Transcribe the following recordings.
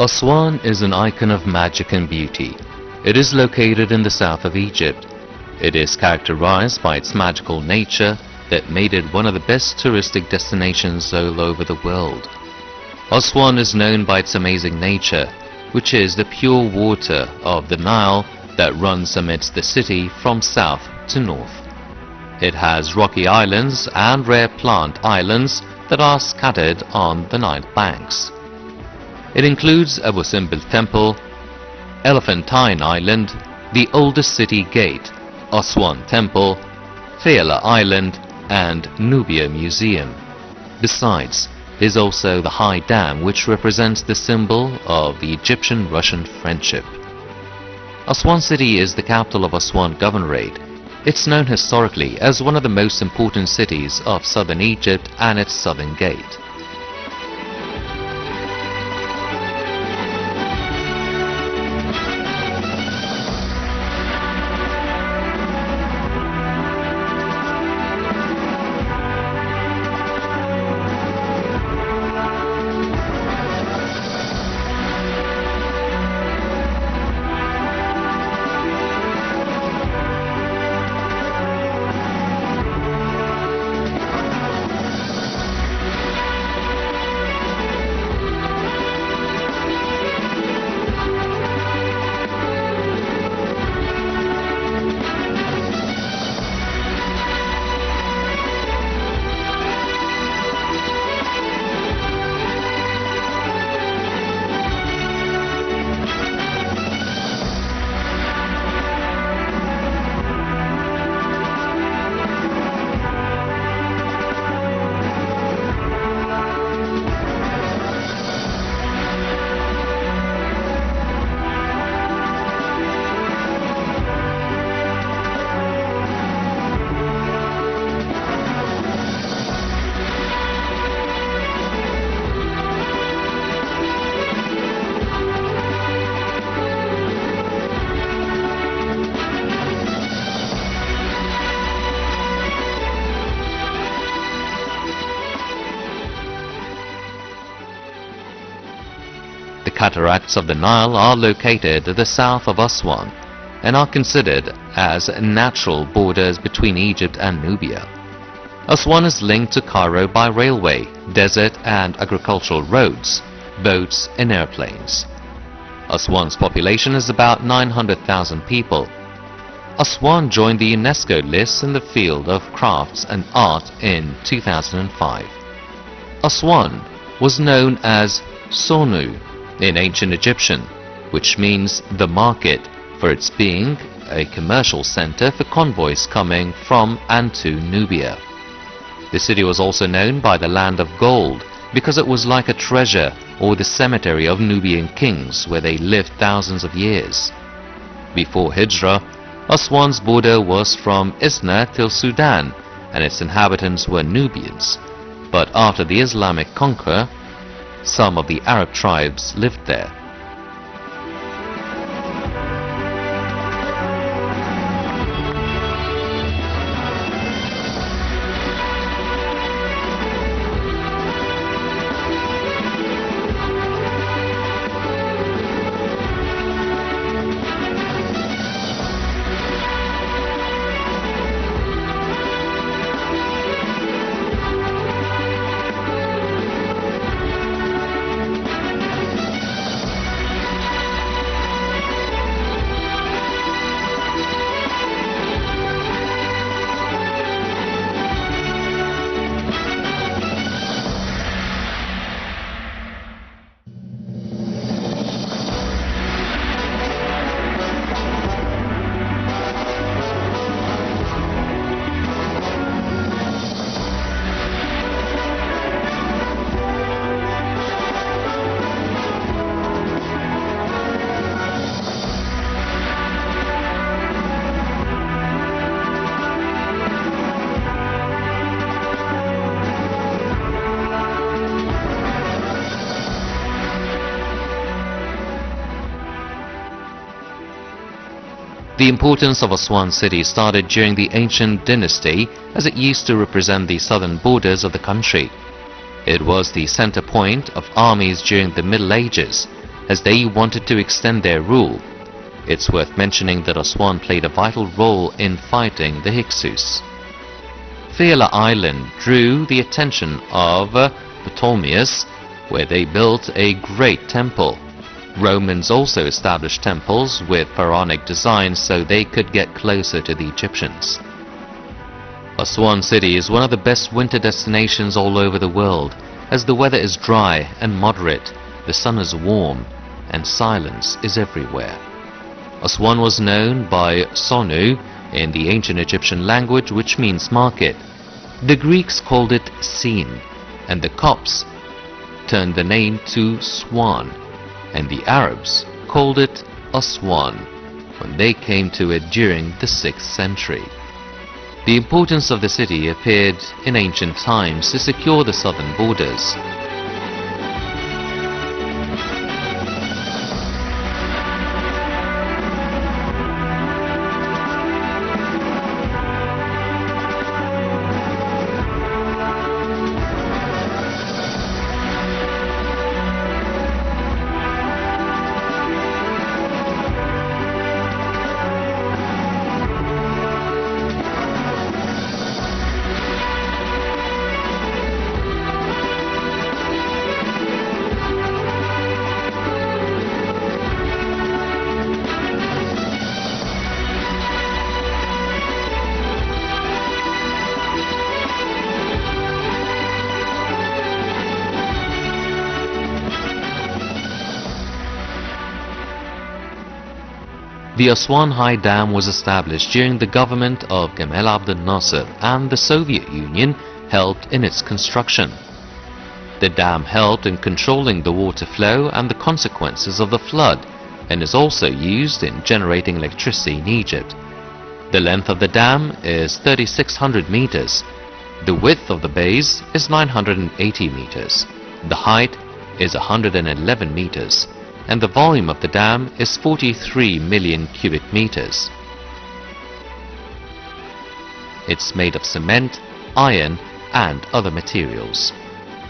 Aswan is an icon of magic and beauty. It is located in the south of Egypt. It is characterized by its magical nature that made it one of the best touristic destinations all over the world. Aswan is known by its amazing nature, which is the pure water of the Nile that runs amidst the city from south to north. It has rocky islands and rare plant islands that are scattered on the Nile banks. It includes Abu Simbel Temple, Elephantine Island, the oldest city gate, Aswan Temple, Fayala Island and Nubia Museum. Besides, there is also the High Dam, which represents the symbol of the Egyptian-Russian friendship. Aswan city is the capital of Aswan Governorate. It's known historically as one of the most important cities of southern Egypt and its southern gate. The cataracts of the Nile are located to the south of Aswan and are considered as natural borders between Egypt and Nubia. Aswan is linked to Cairo by railway, desert and agricultural roads, boats and airplanes. Aswan's population is about 900,000 people. Aswan joined the UNESCO list in the field of crafts and art in 2005. Aswan was known as Sonu in ancient Egyptian, which means the market, for its being a commercial center for convoys coming from and to Nubia. The city was also known by the Land of Gold because it was like a treasure or the cemetery of Nubian kings where they lived thousands of years. Before Hijra, Aswan's border was from Isna till Sudan and its inhabitants were Nubians, but after the Islamic conquer, some of the Arab tribes lived there. The importance of Aswan city started during the ancient dynasty as it used to represent the southern borders of the country. It was the center point of armies during the Middle Ages, as they wanted to extend their rule. It's worth mentioning that Aswan played a vital role in fighting the Hyksos. Phiala Island drew the attention of Ptolemaios, where they built a great temple. Romans also established temples with pharaonic designs so they could get closer to the Egyptians. Aswan city is one of the best winter destinations all over the world, as the weather is dry and moderate, the sun is warm, and silence is everywhere. Aswan was known by Sonu in the ancient Egyptian language, which means market. The Greeks called it Sin, and the Copts turned the name to Swan, and the Arabs called it Aswan when they came to it during the 6th century. The importance of the city appeared in ancient times to secure the southern borders. The Aswan High Dam was established during the government of Gamal Abdel Nasser, and the Soviet Union helped in its construction. The dam helped in controlling the water flow and the consequences of the flood, and is also used in generating electricity in Egypt. The length of the dam is 3,600 meters. The width of the base is 980 meters. The height is 111 meters. And the volume of the dam is 43 million cubic meters. It's made of cement, iron, and other materials.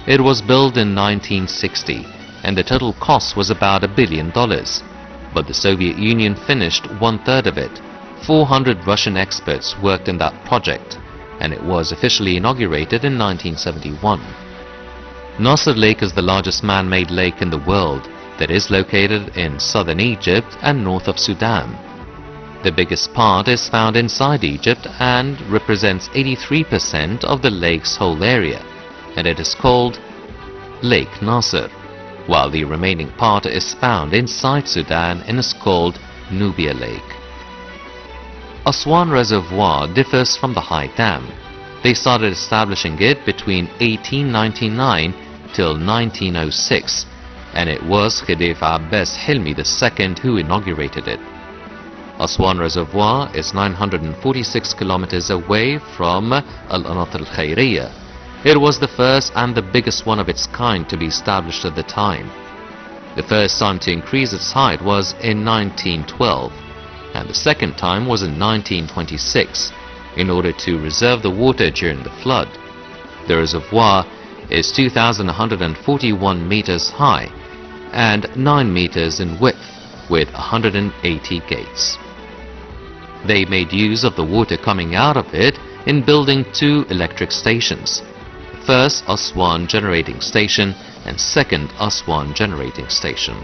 It was built in 1960, and the total cost was about $1 billion. But the Soviet Union finished 1/3 of it. 400 Russian experts worked in that project, and it was officially inaugurated in 1971. Nasser Lake is the largest man-made lake in the world that is located in southern Egypt and north of Sudan. The biggest part is found inside Egypt and represents 83% of the lake's whole area, and it is called Lake Nasser, while the remaining part is found inside Sudan and is called Nubia Lake. Aswan Reservoir differs from the High Dam. They started establishing it between 1899 till 1906, and it was Khedive Abbas Hilmi II who inaugurated it. Aswan Reservoir is 946 kilometers away from Al-Anat al-Khairiyya. It was the first and the biggest one of its kind to be established at the time. The first time to increase its height was in 1912, and the second time was in 1926, in order to reserve the water during the flood. The reservoir is 2,141 meters high and 9 meters in width, with 180 gates. They made use of the water coming out of it in building 2 electric stations. First Aswan Generating Station and second Aswan Generating Station.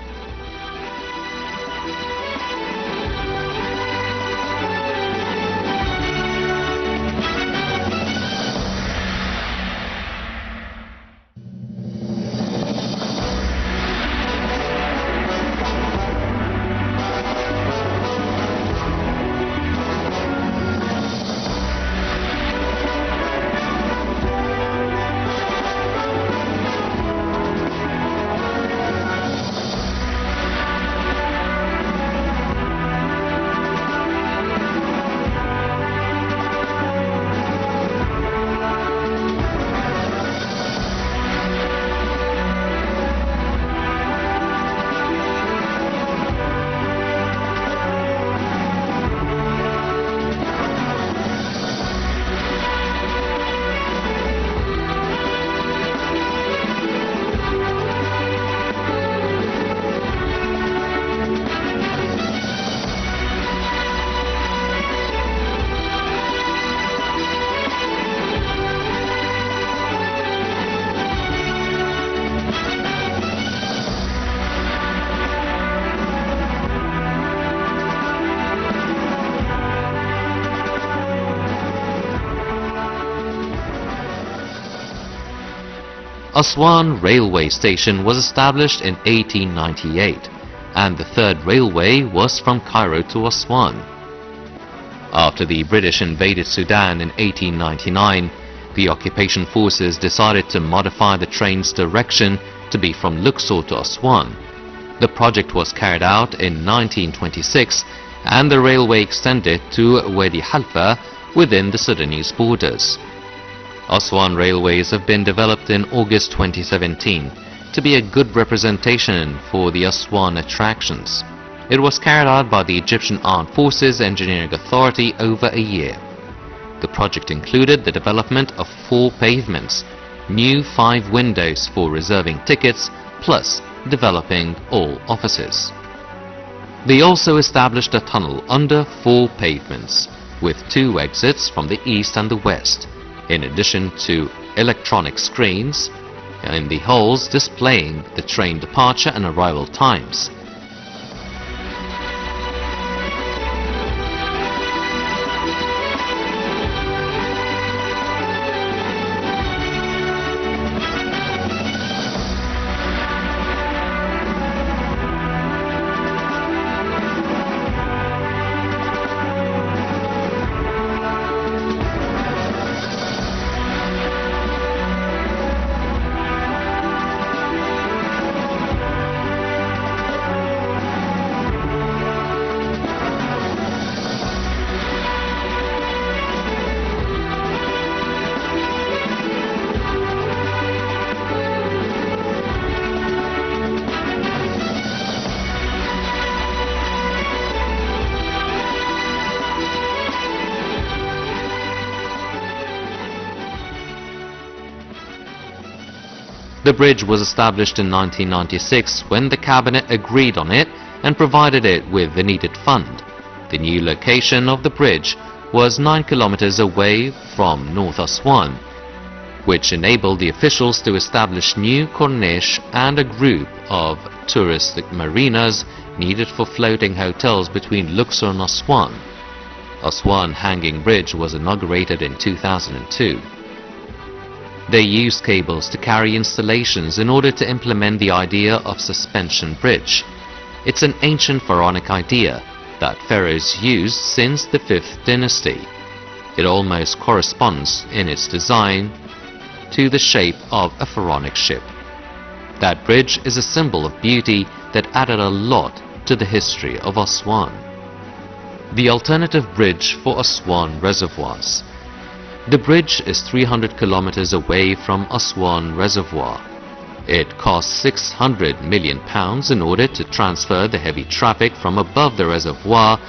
Aswan Railway Station was established in 1898, and the third railway was from Cairo to Aswan. After the British invaded Sudan in 1899, the occupation forces decided to modify the train's direction to be from Luxor to Aswan. The project was carried out in 1926 and the railway extended to Wadi Halfa within the Sudanese borders. Aswan railways have been developed in August 2017 to be a good representation for the Aswan attractions. It was carried out by the Egyptian Armed Forces Engineering Authority over a year. The project included the development of 4 pavements, new 5 windows for reserving tickets, plus developing all offices. They also established a tunnel under 4 pavements, with 2 exits from the east and the west, in addition to electronic screens in the halls displaying the train departure and arrival times. The bridge was established in 1996 when the cabinet agreed on it and provided it with the needed fund. The new location of the bridge was 9 kilometers away from North Aswan, which enabled the officials to establish new corniche and a group of touristic marinas needed for floating hotels between Luxor and Aswan. Aswan Hanging Bridge was inaugurated in 2002. They used cables to carry installations in order to implement the idea of suspension bridge. It's an ancient pharaonic idea that pharaohs used since the 5th dynasty. It almost corresponds in its design to the shape of a pharaonic ship. That bridge is a symbol of beauty that added a lot to the history of Aswan. The alternative bridge for Aswan reservoirs. The bridge is 300 kilometers away from Aswan Reservoir. It cost £600 million in order to transfer the heavy traffic from above the reservoir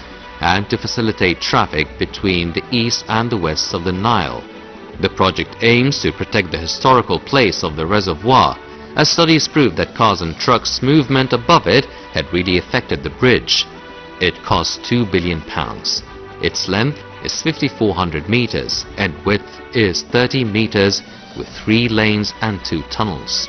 and to facilitate traffic between the east and the west of the Nile. The project aims to protect the historical place of the reservoir, as studies proved that cars and trucks' movement above it had really affected the bridge. It cost £2 billion. Its length is 5,400 meters and width is 30 meters with 3 lanes and 2 tunnels.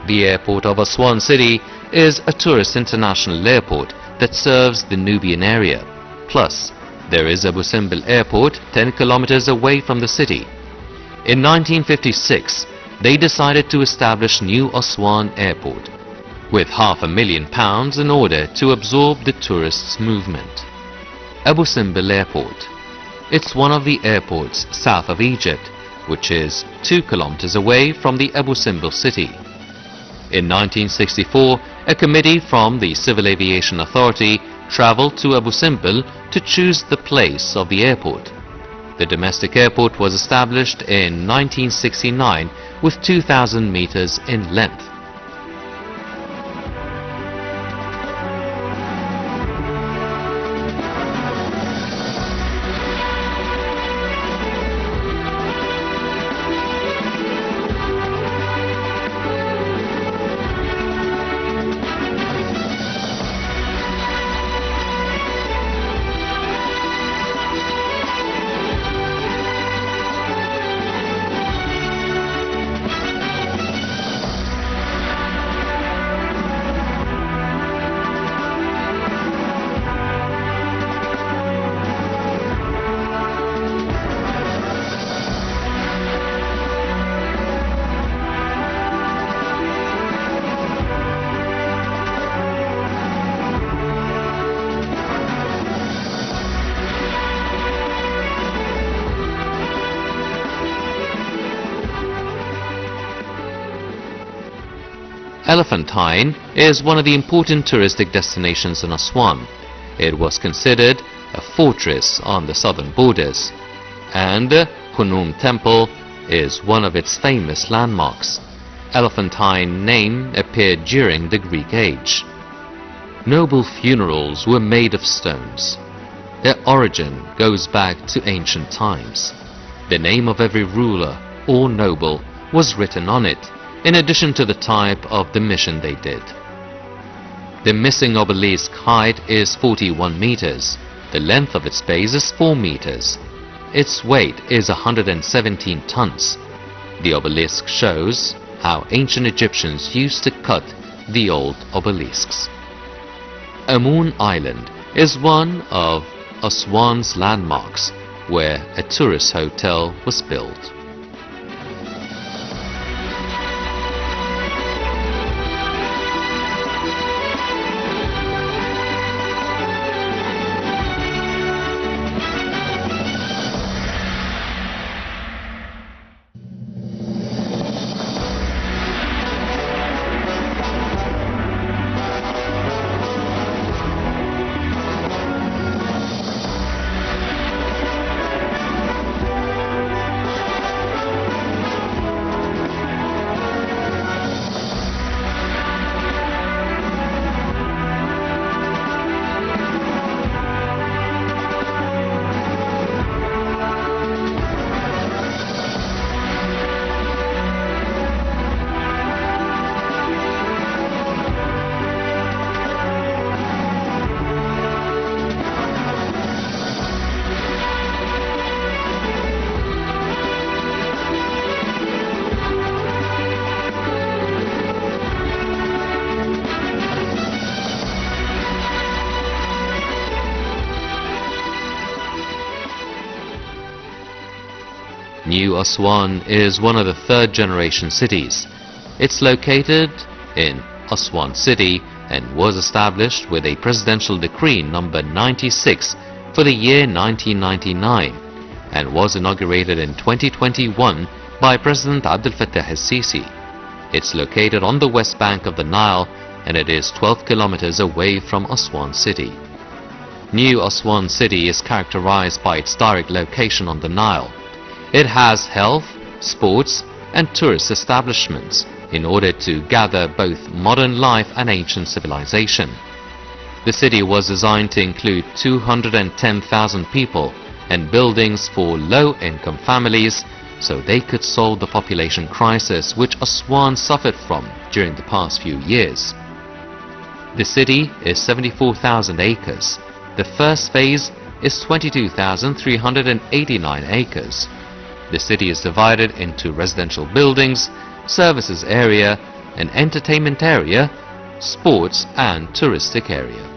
The airport of Aswan City is a tourist international airport that serves the Nubian area. Plus, there is Abu Simbel Airport 10 kilometers away from the city. In 1956, they decided to establish New Aswan Airport with £500,000 in order to absorb the tourists' movement. Abu Simbel Airport. It's one of the airports south of Egypt, which is 2 kilometers away from the Abu Simbel city. In 1964, a committee from the Civil Aviation Authority traveled to Abu Simbel to choose the place of the airport. The domestic airport was established in 1969 with 2,000 meters in length. Elephantine is one of the important touristic destinations in Aswan. It was considered a fortress on the southern borders, and Khnum Temple is one of its famous landmarks. Elephantine name appeared during the Greek age. Noble funerals were made of stones. Their origin goes back to ancient times. The name of every ruler or noble was written on it, in addition to the type of the mission they did. The missing obelisk height is 41 meters. The length of its base is 4 meters. Its weight is 117 tons. The obelisk shows how ancient Egyptians used to cut the old obelisks. Amun Island is one of Aswan's landmarks, where a tourist hotel was built. New Aswan is one of the third-generation cities. It's located in Aswan City and was established with a presidential decree number 96 for the year 1999 and was inaugurated in 2021 by President Abdel Fattah el-Sisi. It's located on the west bank of the Nile and it is 12 kilometers away from Aswan City. New Aswan City is characterized by its direct location on the Nile. It has health, sports and tourist establishments in order to gather both modern life and ancient civilization. The city was designed to include 210,000 people and buildings for low-income families so they could solve the population crisis which Aswan suffered from during the past few years. The city is 74,000 acres. The first phase is 22,389 acres. The city is divided into residential buildings, services area, an entertainment area, sports and touristic area.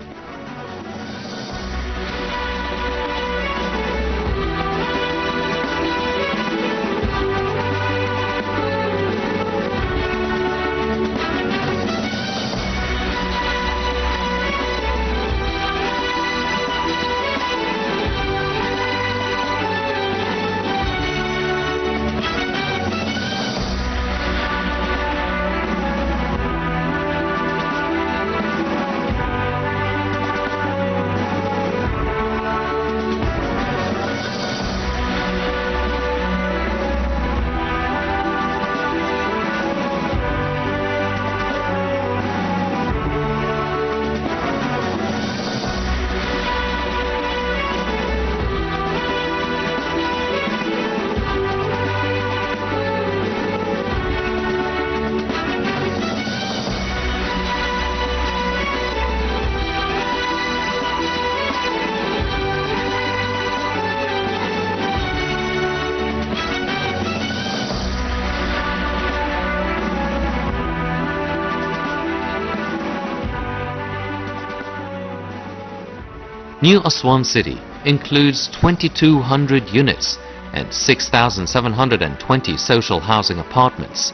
New Aswan City includes 2,200 units and 6,720 social housing apartments.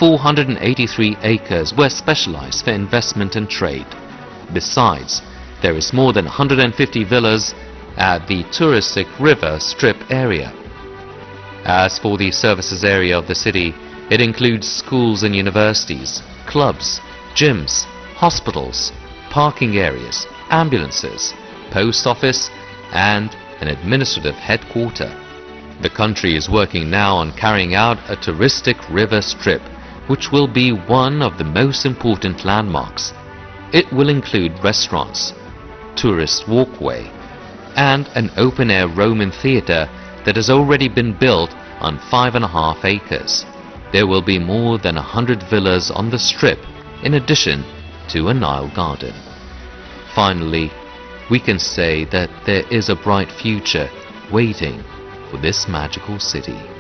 483 acres were specialized for investment and trade. Besides, there is more than 150 villas at the touristic river strip area. As for the services area of the city, it includes schools and universities, clubs, gyms, hospitals, parking areas, ambulances, post office and an administrative headquarter. The country is working now on carrying out a touristic river strip which will be one of the most important landmarks. It will include restaurants, tourist walkway and an open-air Roman theatre that has already been built on 5.5 acres. There will be more than 100 villas on the strip in addition to a Nile garden. Finally, we can say that there is a bright future waiting for this magical city.